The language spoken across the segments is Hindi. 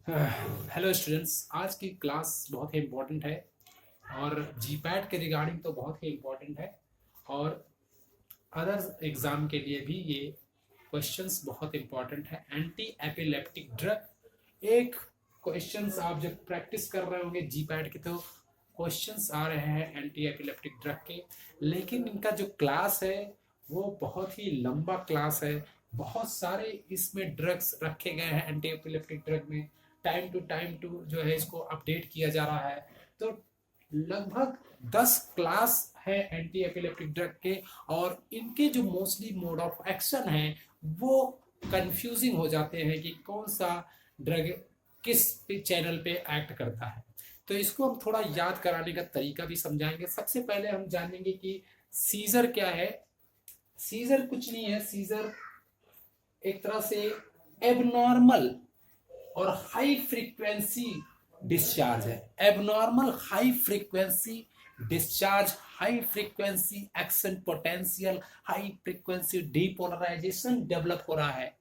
हेलो स्टूडेंट्स, आज की क्लास बहुत ही इम्पोर्टेंट है और जीपैट के रिगार्डिंग तो बहुत ही इम्पोर्टेंट है और अदर एग्ज़ाम के लिए भी ये क्वेश्चंस बहुत इम्पोर्टेंट है। एंटी एपिलेप्टिक ड्रग एक क्वेश्चंस आप जब प्रैक्टिस कर रहे होंगे जीपैट के तो क्वेश्चंस आ रहे हैं एंटी एपिलेप्टिक ड्रग के, लेकिन इनका जो क्लास है वो बहुत ही लंबा क्लास है। बहुत सारे इसमें ड्रग्स रखे गए हैं एंटी एपिलेप्टिक ड्रग में, टाइम टू जो है इसको अपडेट किया जा रहा है। तो लगभग 10 क्लास है एंटी एपिलेप्टिक ड्रग के और इनके जो मोस्टली मोड ऑफ एक्शन है वो कंफ्यूजिंग हो जाते हैं कि कौन सा ड्रग किस चैनल पे एक्ट करता है। तो इसको हम थोड़ा याद कराने का तरीका भी समझाएंगे। सबसे पहले हम जानेंगे कि सीजर क्या है। सीजर कुछ नहीं है, सीजर एक तरह से एबनॉर्मल और हाई फ्रीक्वेंसी डिस्चार्ज है। Abnormal high frequency discharge, high frequency action potential, high frequency depolarisation develop हो रहा है,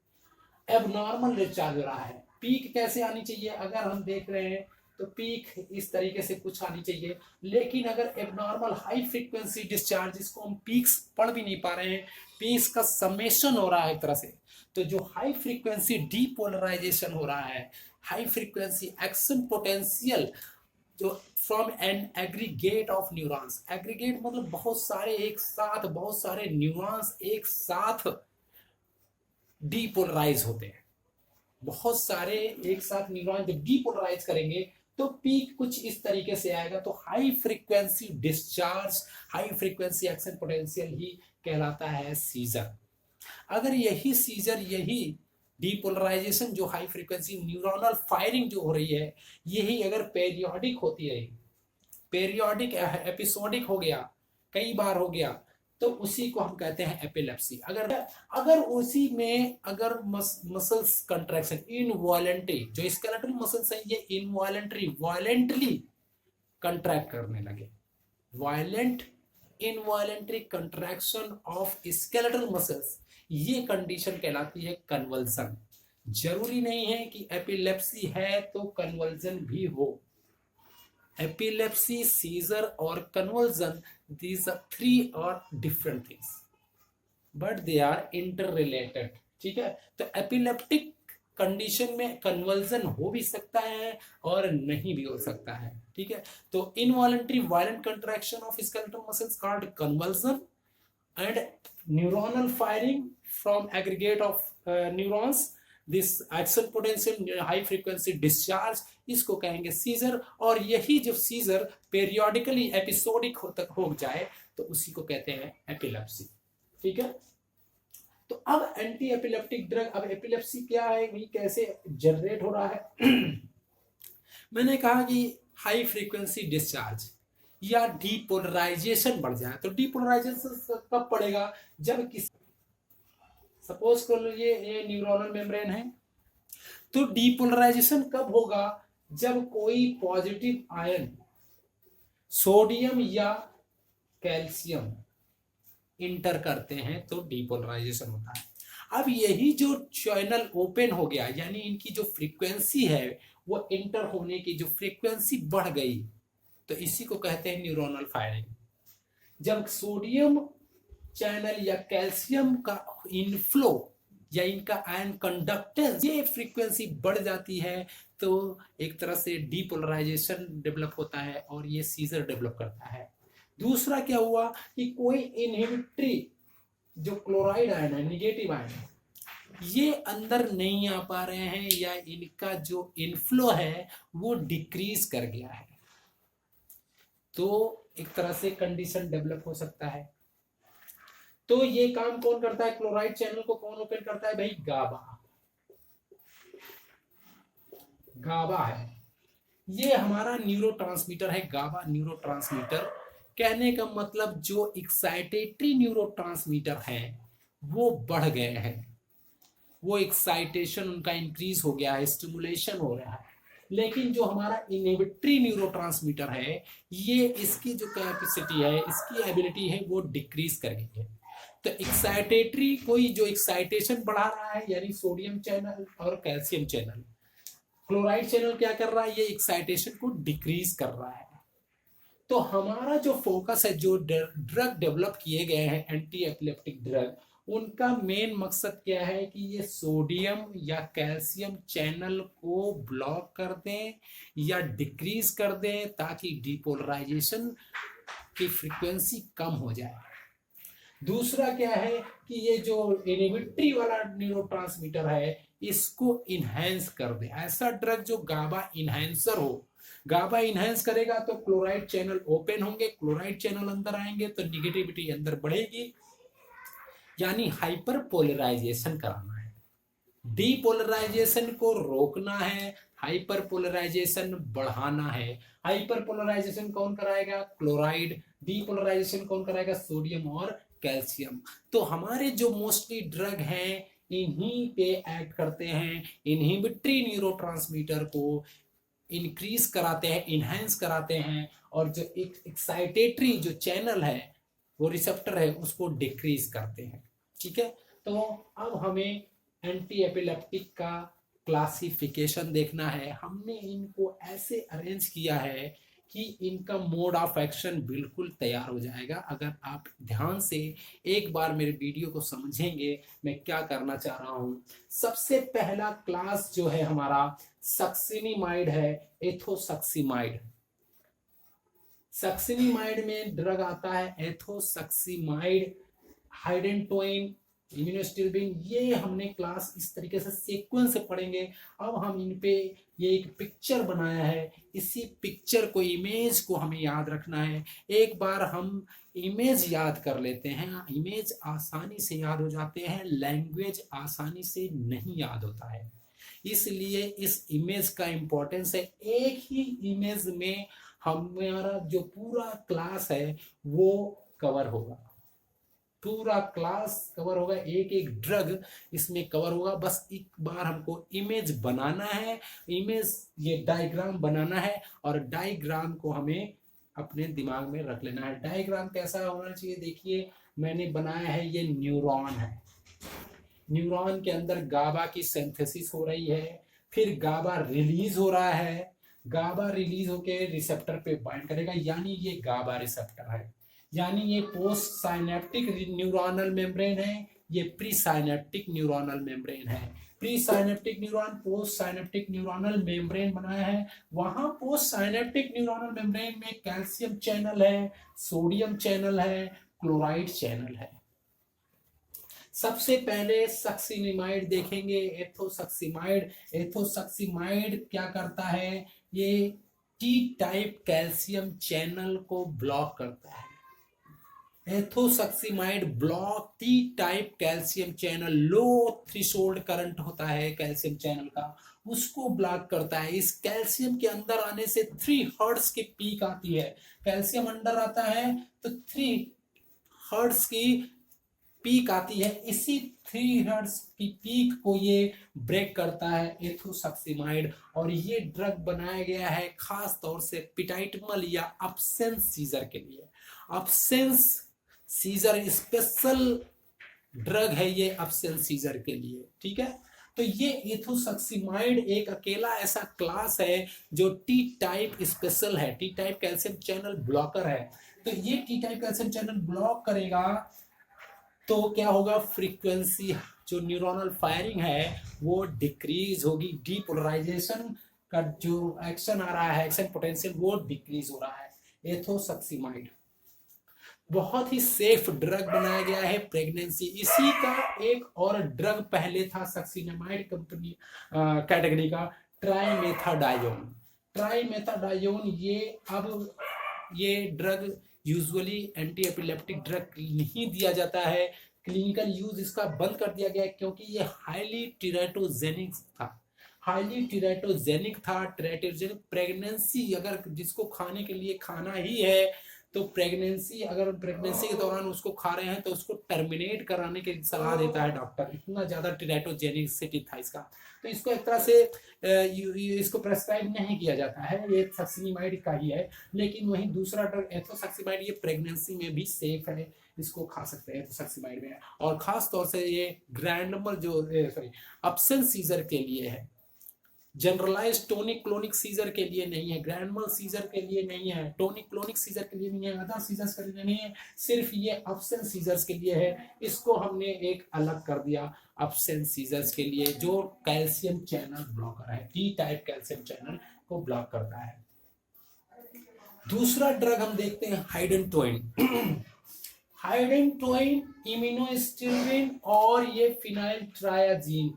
एबनॉर्मल डिस्चार्ज हो रहा है। पीक कैसे आनी चाहिए अगर हम देख रहे हैं तो पीक इस तरीके से कुछ आनी चाहिए, लेकिन अगर एबनॉर्मल हाई फ्रीक्वेंसी डिस्चार्ज, इसको हम पीक्स पढ़ भी नहीं पा रहे हैं, पीक्स का समेशन हो रहा है एक तरह से। तो जो हाई फ्रीक्वेंसी डीपोलराइजेशन हो रहा है, हाई फ्रीक्वेंसी एक्शन पोटेंशियल जो from an aggregate of neurons, aggregate मतलब बहुत सारे एक साथ, बहुत सारे न्यूरॉन्स एक साथ डीपोलराइज होते हैं। बहुत सारे एक साथ न्यूरॉन जब डीपोलराइज करेंगे तो पीक कुछ इस तरीके से आएगा। तो high frequency discharge, high frequency action potential ही कहलाता है सीजर। अगर यही सीजर, यही डीपोलराइजेशन जो हाई फ्रीक्वेंसी न्यूरोनल फायरिंग जो हो रही है, यही अगर पेरियोडिक होती है, पेरियोडिक एपिसोडिक हो गया, कई बार हो गया, तो उसी को हम कहते हैं एपिलेप्सी। अगर अगर उसी में अगर मसल्स कंट्रैक्शन इनवॉलेंटरी, जो स्केलेटल मसल्स हैं ये इनवॉलेंटरी वायलेंटली कंट्रैक्ट करने लगे, violent involuntary contraction of skeletal muscles, ये कंडीशन कहलाती है कन्वल्सन। जरूरी नहीं है कि एपिलेप्सी है तो कन्वल्सन भी हो। epilepsy, seizure or convulsion, these are three are different things but they are interrelated। ठीक है, तो एपिलेप्टिक कंडीशन में कन्वर्जन हो भी सकता है और नहीं भी हो सकता है। ठीक है, तो involuntary violent contraction of skeletal muscles called conversion and neuronal firing from aggregate of neurons, this action potential high frequency discharge, इसको कहेंगे सीजर। और यही जो सीजर पेरियोडिकली एपिसोडिक हो जाए तो उसी को कहते हैं एपिलेप्सी। ठीक है, तो अब एंटी एपिलेप्टिक ड्रग, अब एपिलेप्सी क्या है, वही कैसे जनरेट हो रहा है। मैंने कहा कि हाई फ्रीक्वेंसी डिस्चार्ज या डीपोलराइजेशन बढ़ जाए। तो डीपोलराइजेशन कब पड़ेगा, जब किसी, सपोज कर लो ये न्यूरोनल मेम्ब्रेन है, तो डीपोलराइजेशन कब होगा, जब कोई पॉजिटिव आयन सोडियम या कैल्शियम इंटर करते हैं तो डीपोलराइजेशन होता है। अब यही जो चैनल ओपन हो गया, यानी इनकी जो फ्रीक्वेंसी है वो इंटर होने की जो फ्रीक्वेंसी बढ़ गई, तो इसी को कहते हैं न्यूरोनल फायरिंग। जब सोडियम चैनल या कैल्शियम का इनफ्लो या इनका आयन कंडक्टेंस, ये फ्रीक्वेंसी बढ़ जाती है तो एक तरह से डीपोलराइजेशन डेवलप होता है और ये सीजर डेवलप करता है। दूसरा क्या हुआ कि कोई इनहिबिटरी जो क्लोराइड आयन है, निगेटिव आयन है, ये अंदर नहीं आ पा रहे हैं या इनका जो इनफ्लो है वो डिक्रीज कर गया है, तो एक तरह से कंडीशन डेवलप हो सकता है। तो ये काम कौन करता है, क्लोराइड चैनल को कौन ओपन करता है भाई, गाबा। गाबा है, ये हमारा न्यूरोट्रांसमीटर है, गाबा न्यूरोट्रांसमीटर। कहने का मतलब जो एक्साइटेटरी न्यूरोट्रांसमीटर है वो बढ़ गए हैं, वो एक्साइटेशन उनका इंक्रीज हो गया है, स्टिमुलेशन हो रहा है। लेकिन जो हमारा इनहिबिटरी न्यूरोट्रांसमीटर है, ये इसकी जो कैपेसिटी है, इसकी एबिलिटी है वो डिक्रीज कर गई है। तो एक्साइटेटरी कोई जो एक्साइटेशन बढ़ा रहा है, यानी सोडियम चैनल और कैल्शियम चैनल, क्लोराइड चैनल क्या कर रहा है, ये एक्साइटेशन को डिक्रीज कर रहा है। तो हमारा जो फोकस है, जो ड्रग डेवलप किए गए हैं एंटी एपिलेप्टिक ड्रग, उनका मेन मकसद क्या है कि ये सोडियम या कैल्शियम चैनल को ब्लॉक कर दें या डिक्रीज कर दें, ताकि डिपोलराइजेशन की फ्रीक्वेंसी कम हो जाए। दूसरा क्या है कि ये जो इनहिबिटरी वाला न्यूरोट्रांसमीटर है, इसको इनहेंस कर दे। ऐसा ड्रग जो गाबा इनहेंसर हो, गाबा इनहेंस करेगा तो क्लोराइड चैनल ओपन होंगे, क्लोराइड चैनल अंदर आएंगे तो निगेटिविटी अंदर बढ़ेगी, यानी हाइपर पोलराइजेशन कराना है। डीपोलराइजेशन को रोकना है, हाइपर पोलराइजेशन बढ़ाना है। हाइपर पोलराइजेशन कौन कराएगा, क्लोराइड। डीपोलराइजेशन कौन कराएगा, सोडियम और कैल्शियम। तो हमारे जो मोस्टली ड्रग हैं इन्हीं पे एक्ट करते हैं, इनहिबिटरी न्यूरोट्रांसमीटर को इंक्रीज कराते हैं, इनहेंस कराते हैं, और जो एक एक्साइटेटरी जो चैनल है, वो रिसेप्टर है, उसको डिक्रीज करते हैं। ठीक है, तो अब हमें एंटी एपिलेप्टिक का क्लासिफिकेशन देखना है। हमने इनको ऐसे अरेंज किया है कि इनका मोड ऑफ एक्शन बिल्कुल तैयार हो जाएगा अगर आप ध्यान से एक बार मेरे वीडियो को समझेंगे मैं क्या करना चाह रहा हूं। सबसे पहला क्लास जो है हमारा सक्सिनिमाइड है, एथोसक्सिमाइड। सक्सिनिमाइड में ड्रग आता है एथोसक्सिमाइड, हाइडेंटोइन, इम्यूनोस्टिल्बिन। ये हमने क्लास इस तरीके से सीक्वेंस से पढ़ेंगे। अब हम इन पे ये एक पिक्चर बनाया है, इसी पिक्चर को, इमेज को हमें याद रखना है। एक बार हम इमेज याद कर लेते हैं, इमेज आसानी से याद हो जाते हैं, लैंग्वेज आसानी से नहीं याद होता है, इसलिए इस इमेज का इंपॉर्टेंस है। एक ही इमेज में हमारा जो पूरा क्लास है वो कवर होगा, पूरा क्लास कवर होगा, एक एक ड्रग इसमें कवर होगा। बस एक बार हमको इमेज बनाना है, इमेज ये डायग्राम बनाना है, और डायग्राम को हमें अपने दिमाग में रख लेना है। डायग्राम कैसा होना चाहिए, देखिए मैंने बनाया है, ये न्यूरॉन है, न्यूरॉन के अंदर गाबा की सिंथेसिस हो रही है, फिर गाबा रिलीज हो रहा है, गाबा रिलीज होके रिसेप्टर पे बाइंड करेगा, यानी ये गाबा रिसेप्टर है, यानी ये पोस्ट साइनेप्टिक न्यूरोनल मेम्ब्रेन है, ये प्री साइनेप्टिक न्यूरोनल मेम्ब्रेन है। Pre synaptic neuron post synaptic neuronal membrane बनाया है, वहां पोस्ट साइनेप्टिक न्यूरोनल मेम्ब्रेन में कैल्शियम चैनल है, सोडियम चैनल है, क्लोराइड चैनल है। सबसे पहले सक्सिनिमाइड देखेंगे, एथोसक्सिमाइड। एथोसक्सिमाइड क्या करता है, ये टी टाइप कैल्शियम चैनल को ब्लॉक करता है। Ethosuximide block T type calcium channel, low threshold current होता है कैल्शियम चैनल का, उसको ब्लॉक करता है। इस कैल्शियम के अंदर आने से 3 हर्ट्ज की पीक आती है, कैल्शियम अंदर आता है तो 3 हर्ट्ज की पीक आती है, इसी 3 हर्ट्ज की पीक को ये ब्रेक करता है एथोसक्सिमाइड। और ये ड्रग बनाया गया है खास तौर से पिटाइटमल या अब्सेंस सीजर के लिए। अब्सेंस सीजर स्पेशल ड्रग है ये अब्सेंस सीजर के लिए। ठीक है, तो ये एथोसक्सिमाइड एक अकेला ऐसा क्लास है जो टी टाइप स्पेशल है, T type calcium channel blocker है। तो ये T type calcium channel block करेगा तो क्या होगा, फ्रीक्वेंसी जो न्यूरोनल फायरिंग है वो डिक्रीज होगी, डीपोलराइजेशन का जो एक्शन आ रहा है, एक्शन पोटेंशियल, वो डिक्रीज हो रहा है। एथोसक्सिमाइड बहुत ही सेफ ड्रग बनाया गया है प्रेगनेंसी। इसी का एक और ड्रग पहले था सक्सिनामाइड कंपनी कैटेगरी का, ट्राइमेथाडायोन। ट्राइमेथाडायोन ये drug usually anti epileptic drug नहीं दिया जाता है, क्लिनिकल यूज इसका बंद कर दिया गया क्योंकि ये हाईली टीरेटोजेनिक था, हाईली टीरेटोजेनिक था। टीरेटोजेनिक प्रेगनेंसी अगर जिसको खाने के लिए खाना ही है तो प्रेगनेंसी, अगर प्रेगनेंसी के दौरान उसको खा रहे हैं तो उसको टर्मिनेट कराने की सलाह देता है डॉक्टर, इतना ज्यादा टीरेटोजेनिसिटी था इसका। तो इसको एक तरह से इसको प्रेस्क्राइब नहीं किया जाता है, ये सक्सिनिमाइड का ही है। लेकिन वहीं दूसरा ड्रग एथोसक्सिमाइड ये प्रेगनेंसी में भी सेफ है, इसको खा सकते हैं एथोसक्सिमाइड में। और खास तौर से ये ग्रैंड नंबर जो अब्सेंस सीजर के लिए है। जनरलाइज टोनिक क्लोनिक सीजर के लिए नहीं है, ग्रैंड सीजर के लिए नहीं है, टोनिक क्लोनिक सीजर के लिए नहीं है, अदर सीजर्स के लिए नहीं है, सिर्फ ये अब्सेंट सीजर्स के लिए है। इसको हमने एक अलग कर दिया अब्सेंट सीजर्स के लिए, जो कैल्शियम चैनल ब्लॉकर है, टी टाइप कैल्शियम चैनल को ब्लॉक करता है। दूसरा ड्रग हम देखते हैं हाइडेंटोइन। हाइडेंटोइन, इम्यूनोस्टिमुलिन और ये फिनाइल ट्रायाजीन,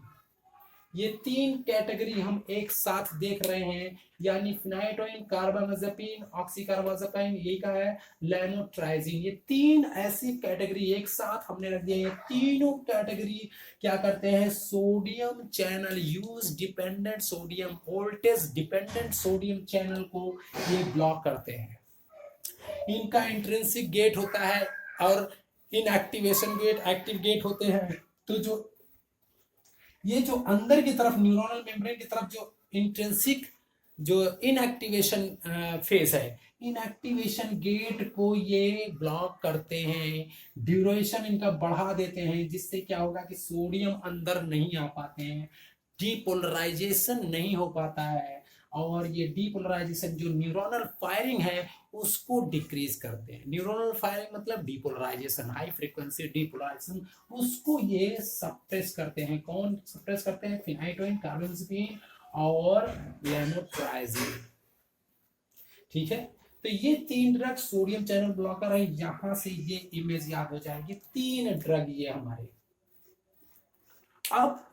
ये तीन कैटेगरी हम एक साथ देख रहे हैं, यानी फिनाइटोइन, कार्बामेज़ेपिन, ऑक्सीकार्बामेज़ेपिन, यही का है लैमोट्राइजीन, ये तीन ऐसी कैटेगरी एक साथ हमने रख दिया। ये तीनों कैटेगरी क्या करते हैं, sodium channel use dependent sodium voltage dependent sodium channel को ये ब्लॉक करते हैं। इनका इंट्रिंसिक गेट होता है और इनएक्टिवेशन गेट, एक्टिव गेट होते हैं। तो जो ये जो अंदर की तरफ न्यूरोनल मेम्ब्रेन की तरफ जो इंट्रिंसिक जो इनएक्टिवेशन फेज है, इनएक्टिवेशन गेट को ये ब्लॉक करते हैं, ड्यूरेशन इनका बढ़ा देते हैं, जिससे क्या होगा कि सोडियम अंदर नहीं आ पाते हैं, डीपोलराइजेशन नहीं हो पाता है, और ये डीपोलराइजेशन जो न्यूरोनल फायरिंग है उसको डिक्रीज करते हैं। न्यूरोनल फायरिंग मतलब डीपोलराइजेशन, हाई फ्रीक्वेंसी डीपोलराइजेशन, उसको ये सप्रेस करते हैं। कौन सप्रेस करते हैं, फिनाइटोइन, कार्बामेज़ेपिन और लैमोट्राइजीन। ठीक है, तो ये तीन ड्रग सोडियम चैनल ब्लॉकर है। यहां से ये इमेज याद हो जाएगी, तीन ड्रग ये हमारे। अब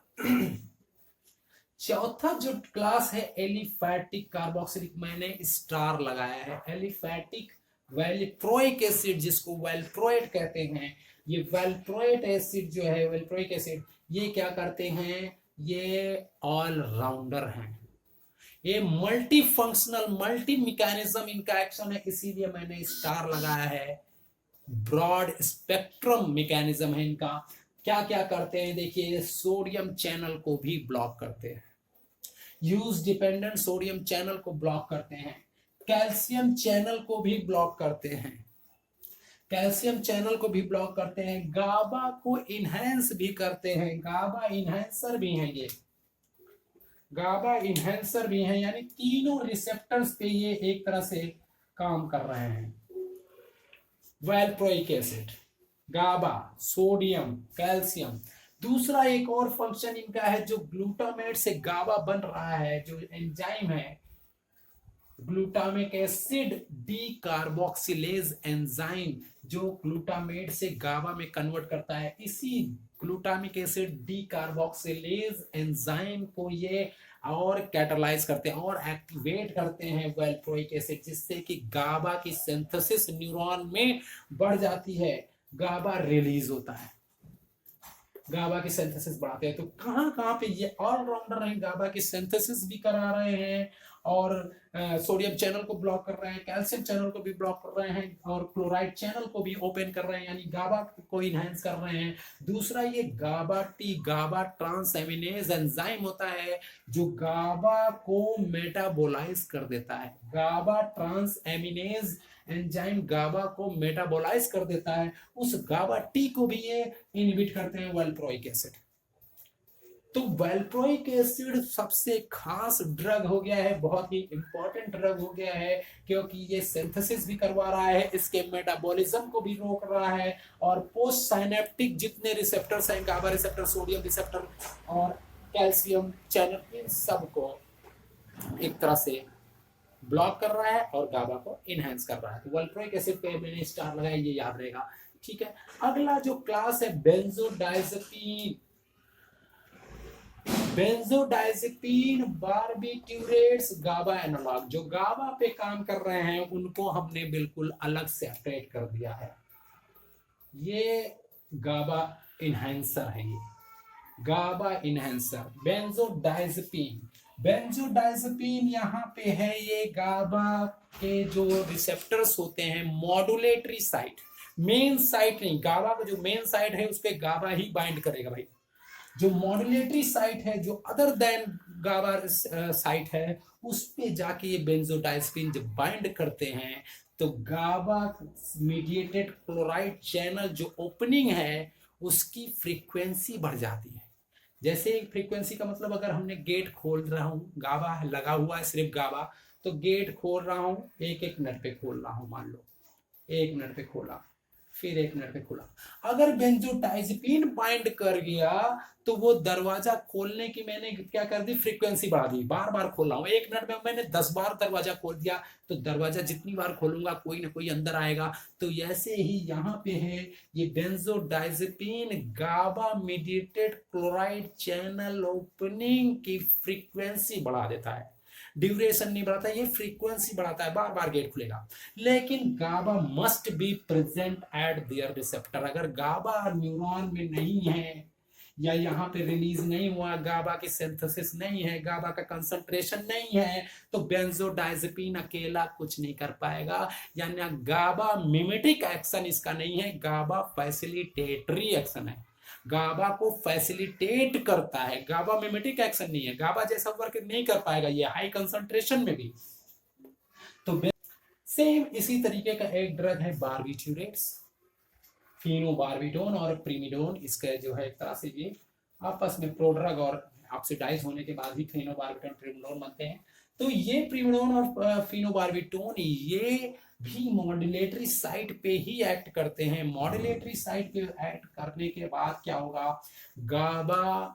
चौथा जो क्लास है एलिफैटिक कार्बोक्सिलिक, मैंने स्टार लगाया है, एलिफैटिक वैल्प्रोइक एसिड, जिसको वैल्प्रोएट कहते हैं। ये वैल्प्रोएट एसिड जो है, वैल्प्रोइक एसिड, ये क्या करते हैं, ये ऑल राउंडर हैं, ये मल्टी फंक्शनल, मल्टी मैकेनिज्म इनका एक्शन है, इसीलिए मैंने स्टार लगाया है। ब्रॉड स्पेक्ट्रम मैकेनिज्म है इनका। क्या क्या करते हैं देखिए, सोडियम चैनल को भी ब्लॉक करते हैं, यूज डिपेंडेंट सोडियम चैनल को ब्लॉक करते हैं, कैल्शियम चैनल को भी ब्लॉक करते हैं, कैल्शियम चैनल को भी ब्लॉक करते हैं, गाबा को इनहेंस भी करते हैं, गाबा इनहेंसर भी हैं ये, गाबा इनहेंसर भी हैं, यानी तीनों रिसेप्टर्स पे ये एक तरह से काम कर रहे हैं। वैल्प्रोइक एसिड, गाबा, सोडियम, कैल्शियम। दूसरा एक और फंक्शन इनका है, जो ग्लूटामेट से गाबा बन रहा है, जो एंजाइम है glutamic acid D carboxylase enzyme, जो ग्लूटामेट से गाबा में कन्वर्ट करता है। इसी glutamic acid D carboxylase enzyme को ये और कैटालाइज करते हैं और एक्टिवेट करते हैं वैल्प्रोइक एसिड, जिससे कि गाबा की सिंथेसिस न्यूरॉन में बढ़ जाती है, गाबा रिलीज होता है, गाबा की सिंथेसिस बढ़ाते हैं। तो कहां कहां पे ये ऑलराउंडर हैं, गाबा की सिंथेसिस भी करा रहे हैं और सोडियम चैनल को ब्लॉक कर रहे हैं, कैल्शियम चैनल को भी ब्लॉक कर रहे हैं और क्लोराइड चैनल को भी ओपन कर रहे हैं, यानी गाबा को इनहेंस कर रहे हैं। दूसरा ये गाबा टी, गाबा ट्रांस एमिनेज एंजाइम होता है, जो गाबा को मेटाबोलाइज कर देता है, गाबा ट्रांस एमिनेज एंजाइम गाबा को मेटाबोलाइज कर देता है, उस गाबा टी को भी ये इनहिबिट करते हैं वैल्प्रोइक एसिड। तो वैल्प्रोइक एसिड सबसे खास ड्रग हो गया है, बहुत ही इंपॉर्टेंट ड्रग हो गया है, क्योंकि ये सिंथेसिस भी करवा रहा है, इसके मेटाबॉलिज्म को भी रोक रहा है, और पोस्ट साइनेप्टिक जितने रिसेप्टर्स हैं, गाबा रिसेप्टर, सोडियम रिसेप्टर और कैल्शियम चैनल, इन सबको एक तरह से ब्लॉक कर रहा है और गाबा को इनहेंस कर रहा है। तो वैल्प्रोइक एसिड पे मैंने स्टार लगाया, ये याद रहेगा। ठीक है, अगला जो क्लास है बेंजोडाइजेपीन, बेंजोडाइजेपीन बारबिट्यूरेट्स गाबा एनालॉग, जो गाबा पे काम कर रहे हैं उनको हमने बिल्कुल अलग सेपरेट कर दिया है। ये गाबा इनहेंसर है, ये गाबा इनहेंसर बेंजोडाइजेपीन। बेंजोडाइजेपीन यहाँ पे है, ये गाबा के जो रिसेप्टर्स होते हैं, मॉड्यूलेटरी साइट, मेन साइट नहीं, गाबा का जो मेन साइट है उस पे गाबा ही बाइंड करेगा भाई। जो मॉड्यूलेटरी साइट है, जो अदर देन गाबा साइट है, उस पे जाके ये बेंजोडाइजेपीन जब बाइंड करते हैं तो गाबा मीडिएटेड क्लोराइड चैनल जो ओपनिंग है उसकी फ्रीक्वेंसी बढ़ जाती है, जैसे एक फ्रीक्वेंसी का मतलब अगर हमने गेट खोल रहा हूँ, गाबा लगा हुआ है सिर्फ गाबा, तो गेट खोल रहा हूँ, एक एक मिनट पे खोल रहा हूँ, मान लो 1 मिनट पे खोला, फिर 1 मिनट पे खोला। अगर बेंजोडाइजेपिन बाइंड कर गया तो वो दरवाजा खोलने की मैंने क्या कर दी, फ्रीक्वेंसी बढ़ा दी, बार बार खोल रहा हूँ, 1 मिनट में मैंने 10 बार दरवाजा खोल दिया, तो दरवाजा जितनी बार खोलूंगा कोई ना कोई अंदर आएगा। तो ऐसे ही यहाँ पे है, ये बेंजोडाइजेपिन गाबा मीडिएटेड क्लोराइड चैनल ओपनिंग की फ्रीक्वेंसी बढ़ा देता है, ड्यूरेशन नहीं बढ़ाता, ये फ्रीक्वेंसी बढ़ाता है, बार बार गेट खुलेगा। लेकिन GABA must be present at their receptor, अगर गाबा न्यूरॉन में नहीं है या यहाँ पे रिलीज नहीं हुआ, गाबा की सिंथेसिस नहीं है, गाबा का कंसंट्रेशन नहीं है, तो बेंजोडाइजेपिन अकेला कुछ नहीं कर पाएगा। यानी गाबा मिमेटिक एक्शन इसका नहीं है, गाबा फैसिलिटेटरी एक्शन है, गाबा को फैसिलिटेट करता है, गाबा मिमेटिक एक्शन नहीं है, गाबा जैसा वर्क नहीं कर पाएगा ये हाई कंसंट्रेशन में भी। तो सेम इसी तरीके का एक ड्रग है बार्बिट्यूरेट्स, फिनोबार्बिटोन और प्रीमिडोन, इसका जो है एक तरह से ये आपस में प्रोड्रग और ऑक्सीडाइज होने के बाद ही फिनोबार्बिटोन प्रीमिडोन बनते हैं। तो ये प्रीमिडोन और फिनोबार्बिटोन ये भी मॉड्यूलेटरी साइट पे ही एक्ट करते हैं। मॉड्यूलेटरी साइट पे एक्ट करने के बाद क्या होगा, GABA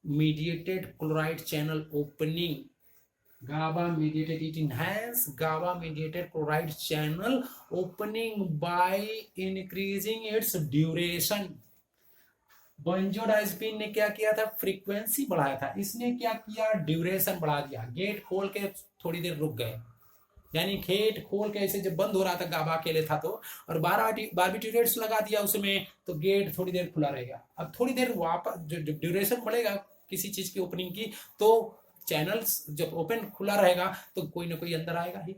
mediated chloride channel opening, GABA mediated, it enhance GABA mediated chloride channel opening by increasing its duration। Benzodiazepine ने क्या किया था, फ्रीक्वेंसी बढ़ाया था, इसने क्या किया, ड्यूरेशन बढ़ा दिया, गेट खोल के थोड़ी देर रुक गए, यानी गेट खोल के ऐसे जब बंद हो रहा था गाबा अकेले था तो, और बार्बिट्यूरेट्स लगा दिया उसमें, तो गेट थोड़ी देर खुला रहेगा। अब थोड़ी देर वापस ड्यूरेशन बढ़ेगा किसी चीज की ओपनिंग की, तो चैनल्स जब ओपन खुला रहेगा तो कोई ना कोई अंदर आएगा ही।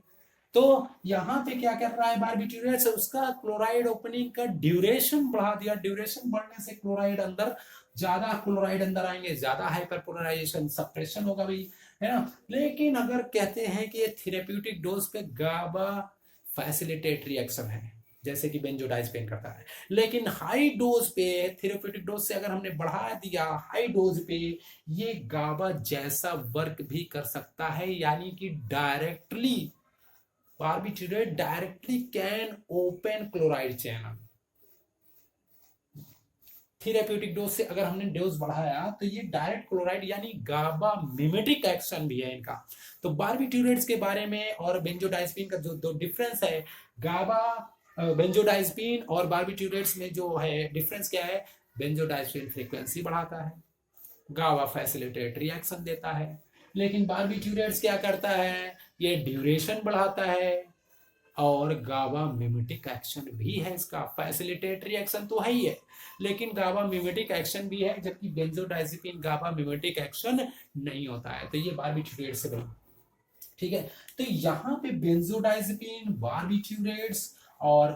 तो यहाँ पे क्या कर रहा है बार्बिट्यूरेट्स, उसका क्लोराइड ओपनिंग का ड्यूरेशन बढ़ा दिया, ड्यूरेशन बढ़ने से क्लोराइड अंदर, ज्यादा क्लोराइड अंदर आएंगे, ज्यादा हाइपरपोलराइजेशन सप्रेशन होगा भाई, है ना। लेकिन अगर कहते हैं कि ये थेरेप्यूटिक डोज पे गाबा फैसिलिटेटरी एक्शन है, जैसे कि बेंजोडाइजेपिन करता है, लेकिन हाई डोज पे, थेरेप्यूटिक डोज से अगर हमने बढ़ा दिया हाई डोज पे, ये गाबा जैसा वर्क भी कर सकता है, यानी कि directly barbiturate directly can open chloride channel. Therapeutic dose से अगर हमने डोज बढ़ाया तो ये डायरेक्ट क्लोराइड यानी गाबा मिमेटिक एक्शन भी है इनका। तो बार्बिट्यूरेट्स के बारे में और बेंजोडाइजेपिन का जो दो डिफरेंस है, गाबा बेंजोडाइजेपिन और बार्बिट्यूरेट्स में जो है डिफरेंस क्या है, बेंजोडाइजेपिन फ्रीक्वेंसी बढ़ाता है, गाबा फैसिलिटेटरी एक्शन देता है, लेकिन बार्बिट्यूरेट्स क्या करता है, ये ड्यूरेशन बढ़ाता है, और गाबा मिमेटिक एक्शन भी है, इसका फैसिलिटेटरी एक्शन तो है ही है, लेकिन गाबा मिमेटिक एक्शन भी है, जबकि बेंजोडाइजेपिन गाबा मिमेटिक एक्शन नहीं होता है। तो ये बार्बिट्यूरेट्स से बनी, ठीक है। तो यहाँ पे बेंजोडाइजेपिन, बार्बिट्यूरेट्स और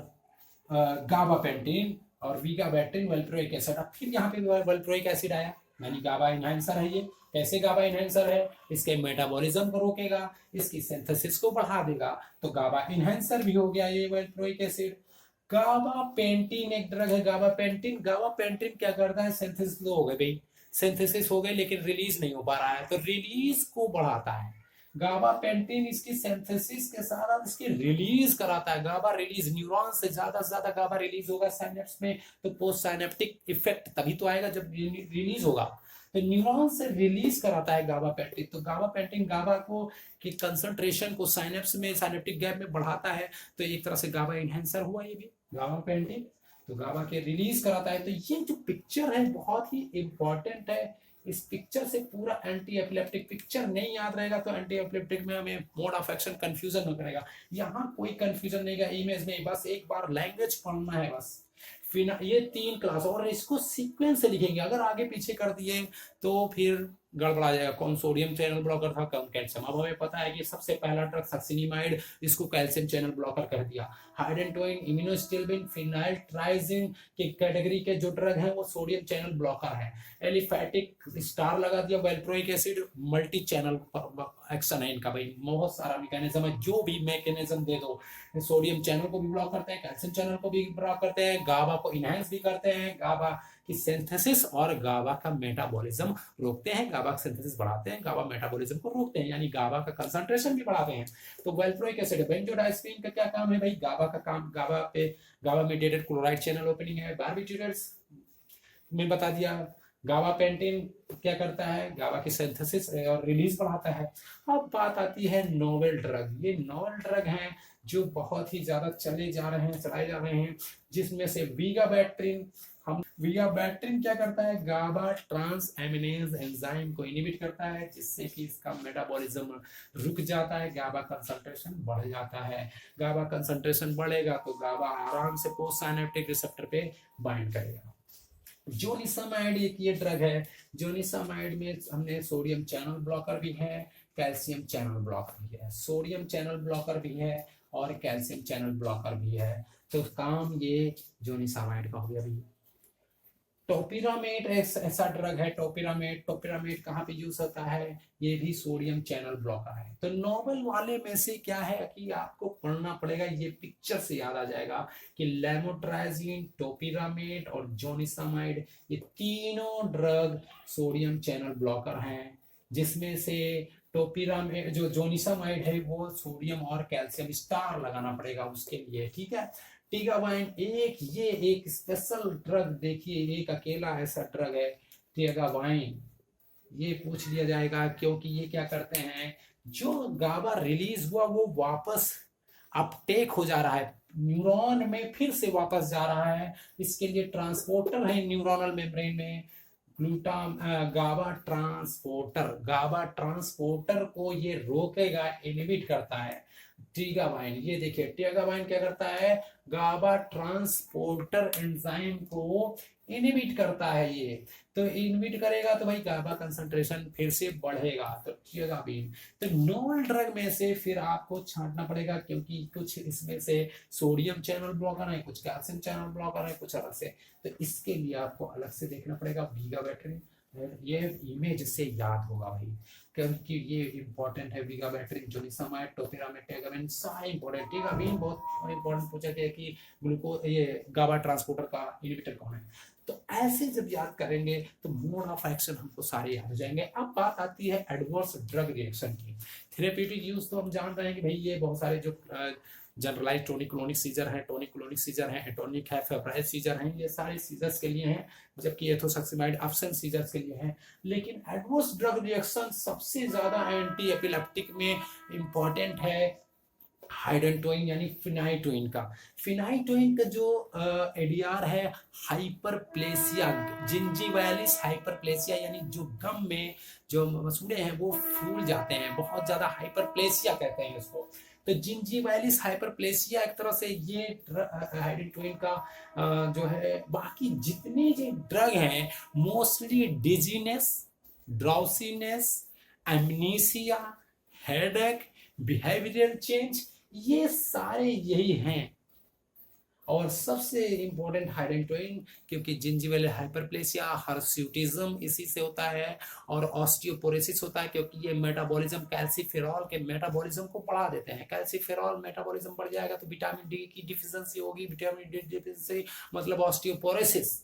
गाबापेंटिन और वीगाबैक्टीन, वेल्प्रोइक एसिड। अब फिर यहाँ पे वेल्प्रोइक एसिड आया, यानी गाबा इनहैंसर है। ये कैसे गाबा इनहैंसर है, इसके मेटाबॉलिज्म को रोकेगा, इसकी सिंथेसिस को बढ़ा देगा, तो गाबा इनहैंसर भी हो गया ये वेल्प्रोइक एसिड। गाबापेंटिन एक ड्रग है, गाबापेंटिन, गाबापेंटिन क्या करता है, सिंथेसिस तो हो गई भाई, सिंथेसिस हो गई लेकिन रिलीज नहीं हो पा रहा है, तो रिलीज को बढ़ाता है। गाबापेंटिन इसकी सिंथेसिस के साथ इसकी रिलीज कराता है, गाबा रिलीज, न्यूरॉन से ज्यादा गाबा रिलीज होगा साइनेप्स में, तो पोस्ट साइनेप्टिक इफेक्ट तभी तो आएगा जब रिलीज होगा, तो न्यूरॉन से रिलीज कराता है गाबापेंटिन। तो गाबापेंटिन गाबा को की कंसंट्रेशन को साइनेप्स में, साइनेप्टिक गैप में बढ़ाता है, तो एक तरह से गाबा इनहेंसर हुआ ये भी गाबापेंटिन, तो गाबा के रिलीज कराता है। तो ये जो पिक्चर है बहुत ही इंपॉर्टेंट है, इस पिक्चर से पूरा एंटी एपिलेप्टिक पिक्चर नहीं याद रहेगा तो एंटी एपिलेप्टिक में हमें मोड ऑफ एक्शन कंफ्यूजन हो करेगा। यहाँ कोई कंफ्यूजन नहीं है इमेज में, बस एक बार लैंग्वेज पढ़ना है बस। फिर ये 3 क्लास और इसको सीक्वेंस से लिखेंगे, अगर आगे पीछे कर दिए तो फिर गड़बड़ा जाएगा। कौन सोडियम चैनल ब्लॉकर था, कम कैल्शियम। अब हमें पता है कि सबसे पहला ड्रग सक्सिनिमाइड, इसको कैल्शियम चैनल ब्लॉकर कर दिया। हाइडेंटोइन, इम्यूनोस्टिल्बिन, फिनाइल ट्राइजिन की कैटेगरी के जो ड्रग हैं वो सोडियम चैनल ब्लॉकर है। एलिफैटिक स्टार लगा दिया, वेल्प्रोइक एसिड मल्टी चैनल एक्शन है इनका भाई, बहुत सारा मैकेनिज्म है, जो भी मैकेनिज्म दे दो। सोडियम चैनल को भी ब्लॉक करते हैं, कैल्शियम चैनल को भी ब्लॉक करते हैं, गाबा को इनहेंस भी करते हैं, गाबा कि सिंथेसिस और गाबा का मेटाबॉलिज्म रोकते हैं, गाबा का सिंथेसिस बढ़ाते हैं, गाबा मेटाबॉलिज्म को रोकते हैं, यानी गाबा का कंसंट्रेशन भी बढ़ाते हैं। तो वेल्प्रोइक एसिड, बेंजोडाइazepine का क्या काम है भाई? गाबा का काम, गाबा मेडिएटेड क्लोराइड चैनल ओपनिंग है। बारबिटूरेट्स में बता दिया। गाबा पेंटिन क्या करता है? गाबा की सिंथेसिस और रिलीज बढ़ाता है। अब बात आती है नोवेल ड्रग। ये नोवेल ड्रग हैं जो बहुत ही ज्यादा चलाए जा रहे हैं, जिसमें से वीगाबैक्ट्रिन। वीगाबैक्ट्रिन क्या करता है? गाबा ट्रांस एमिनेज एंजाइम को इनिबिट करता है, जिससे कि इसका मेटाबॉलिज्म रुक जाता है, गाबा कंसंट्रेशन बढ़ जाता है। गाबा कंसंट्रेशन बढ़ेगा तो गाबा आराम से पोस्ट साइनेप्टिक रिसेप्टर पे बाइंड करेगा। जोनिसामाइड एक ये ड्रग है। जोनिसामाइड में हमने सोडियम चैनल ब्लॉकर भी है, कैल्शियम चैनल ब्लॉकर भी है। सोडियम चैनल ब्लॉकर भी है और कैल्शियम चैनल ब्लॉकर भी है। तो काम ये जोनिसामाइड का हो गया भी। टोपिरामेट ऐसा ड्रग है। टोपिरामेट कहाँ पे यूज होता है? ये भी सोडियम चैनल ब्लॉकर है। तो नोबल वाले में से क्या है कि आपको पढ़ना पड़ेगा, ये पिक्चर से याद आ जाएगा कि लेमोट्राइजिन, टोपिरामेट और जोनिसामाइड, ये तीनों ड्रग सोडियम चैनल ब्लॉकर हैं, जिसमें से टोपिरामेट, जो जोनिसामाइड है, वो सोडियम और कैल्शियम स्टार लगाना पड़ेगा उसके लिए, ठीक है। टिगावाइन ये एक स्पेशल ड्रग, देखिए एक अकेला ऐसा ड्रग है टिगावाइन। ये पूछ लिया जाएगा क्योंकि ये क्या करते हैं, जो गाबा रिलीज हुआ वो वापस अपटेक हो जा रहा है, न्यूरॉन में फिर से वापस जा रहा है। इसके लिए ट्रांसपोर्टर है न्यूरोनल मेम्ब्रेन में, गाबा ट्रांसपोर्टर को ये रोकेगा, इनहिबिट करता है। टिगावाइन, ये देखिए टिगावाइन क्या करता है? गाबा ट्रांसपोर्टर एंजाइम को इनहिबिट करता है ये। तो इनहिबिट करेगा तो भाई गाबा कंसंट्रेशन फिर से बढ़ेगा। तो टिगावाइन, तो नोवेल ड्रग में से फिर आपको छांटना पड़ेगा, क्योंकि कुछ इसमें से सोडियम चैनल ब्लॉकर है, कुछ कैल्शियम चैनल ब्लॉकर है, कुछ अलग से। तो इसके लिए आपको अलग से देखना पड़ेगा। वीगाबैक्ट्रिन, ये इमेज से याद होगा भाई, क्योंकि ये इंपॉर्टेंट है। वीगाबैक्ट्रिन, जोनिसामाइड, टोपिरामेट, टिगावाइन सारे इंपॉर्टेंट। टिगावाइन बहुत इंपॉर्टेंट पूछा गया कि ग्लूकोज, ये गाबा ट्रांसपोर्टर का इनहिबिटर कौन है। तो ऐसे जब याद करेंगे तो मोड ऑफ एक्शन हमको सारे याद हो जाएंगे। अब बात आती है एडवर्स ड्रग रिएक्शन की। थेरेप्यूटिक यूज तो हम जान रहे हैं कि भाई ये बहुत सारे जो जनरलाइज टोनिक क्लोनिक सीजर है, एटोनिक है, फेब्राइल सीजर है, ये सारे सीजर्स के लिए हैं, जबकि एथोसक्सिमाइड अब्सेंट सीजर्स के लिए हैं। लेकिन एडवर्स ड्रग रिएक्शन सबसे ज्यादा एंटी एपिलेप्टिक में इंपॉर्टेंट है हाइडेंटोइन यानी फिनाइटोइन का। फिनाइटोइन का जो एडीआर है, हाइपरप्लेसिया, जिंजीवालिस हाइपरप्लेसिया, यानी जो गम में जो मसूड़े हैं वो फूल जाते हैं, बहुत ज्यादा हाइपरप्लेसिया कहते हैं इसको। तो जिंजीवालिस हाइपरप्लेसिया एक तरह से ये हाइडेंटोइन का जो है। बाकी जितने जो ड्रग हैं mostly dizziness, drowsiness, amnesia, headache, behavioural change, ये सारे यही हैं। और सबसे इंपॉर्टेंट हाइडेंटोइन, क्योंकि जिंजिवल हाइपरप्लेसिया, हर्स्यूटिज्म इसी से होता है, और ऑस्टियोपोरोसिस होता है, क्योंकि ये मेटाबॉलिज्म, कैल्सीफेरॉल के मेटाबॉलिज्म को बढ़ा देते हैं। कैल्सीफेरॉल मेटाबॉलिज्म बढ़ जाएगा तो विटामिन डी की डिफिशिएंसी होगी, विटामिन डी डिफिशिएंसी मतलब ऑस्टियोपोरोसिस,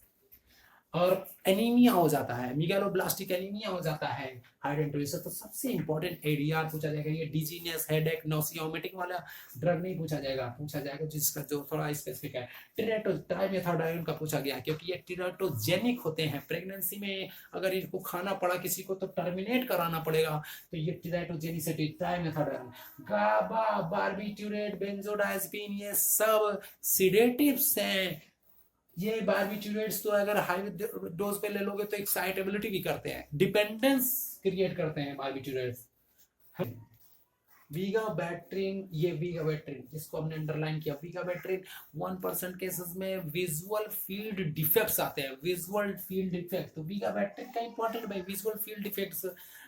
और एनीमिया हो जाता है, मेगालोब्लास्टिक एनीमिया हो जाता है हाइडेंटोइन से। तो सबसे इंपॉर्टेंट एडीआर पूछा जाएगा। ये डिजीनेस, हेडेक, नोसिया, वोमिटिंग वाला ड्रग नहीं पूछा जाएगा जिसका जो थोड़ा स्पेसिफिक है। ट्राइमेथाडोन का पूछा गया क्योंकि ये टेराटोजेनिक होते हैं। प्रेगनेंसी में अगर इनको खाना पड़ा किसी को तो टर्मिनेट कराना पड़ेगा, तो ये टेराटोजेनिसिटी, ट्राइमेथाडोन। गाबा, बारबिटूरेट, बेंजोडाइazepine, ये सब सिडेटिव्स हैं। ये बारबिटूरेट्स तो अगर हाई डोज पे ले लोगे तो एक्साइटेबिलिटी भी करते हैं, डिपेंडेंस क्रिएट करते हैं बारबिटूरेट्स। वीगाबैक्ट्रिन, ये वीगाबैक्ट्रिन जिसको हमने अंडरलाइन किया, वीगाबैक्ट्रिन 1% केसेस में विजुअल फील्ड डिफेक्ट्स आते हैं। विजुअल फील्ड डिफेक्ट, तो वीगाबैक्ट्रिन का इंपॉर्टेंट भाई, visual field defects,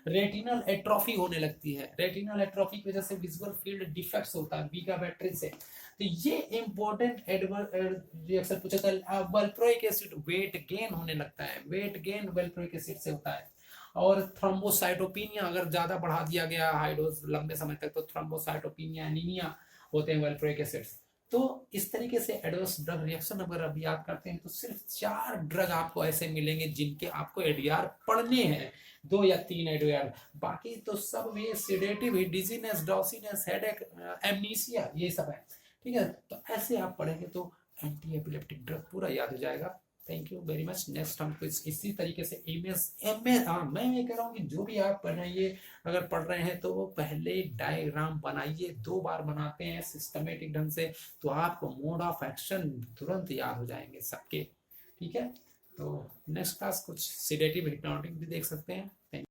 retinal atrophy होने लगती है, रेटिनल एट्रोफी की वजह से विजुअल फील्ड डिफेक्ट्स होता है वीगाबैक्ट्रिन से। तो ये इंपॉर्टेंट रिएक्शन पूछा था। वैल्प्रोइक एसिड, वेट गेन होने लगता है, वेट गेन वैल्प्रोइक एसिड से होता है। और थ्रोम्बोसाइटोपिनिया, अगर ज्यादा बढ़ा दिया गया हाई डोज लंबे समय तक तो थ्रोम्बोसाइटोपिनिया, एनीमिया होते हैं वैल्प्रोइक एसिड्स। तो इस तरीके से एडवर्स ड्रग रिएक्शन अगर आप याद करते हैं तो सिर्फ 4 ड्रग आपको ऐसे मिलेंगे जिनके आपको एडीआर पढ़ने हैं, 2 या 3 एडीआर, बाकी तो सब ये सिडेटिव, डिजीनेस, डॉसीनेस, हेडेक, एमनीसिया, ये सब है। ठीक है, तो ऐसे आप पढ़ेंगे तो एंटी एपिलेप्टिक ड्रग पूरा याद हो जाएगा। Thank you very much. Next हमको इसी तरीके से हाँ मैं ये कह रहा हूँ कि जो भी आप बनाइए, अगर पढ़ रहे हैं तो वो पहले डायग्राम बनाइए, 2 बार बनाते हैं सिस्टमेटिक ढंग से, तो आपको मोड ऑफ एक्शन तुरंत याद हो जाएंगे सबके। ठीक है, तो नेक्स्ट क्लास कुछ सिडेटिव हिप्नोटिक भी देख सकते हैं। थैंक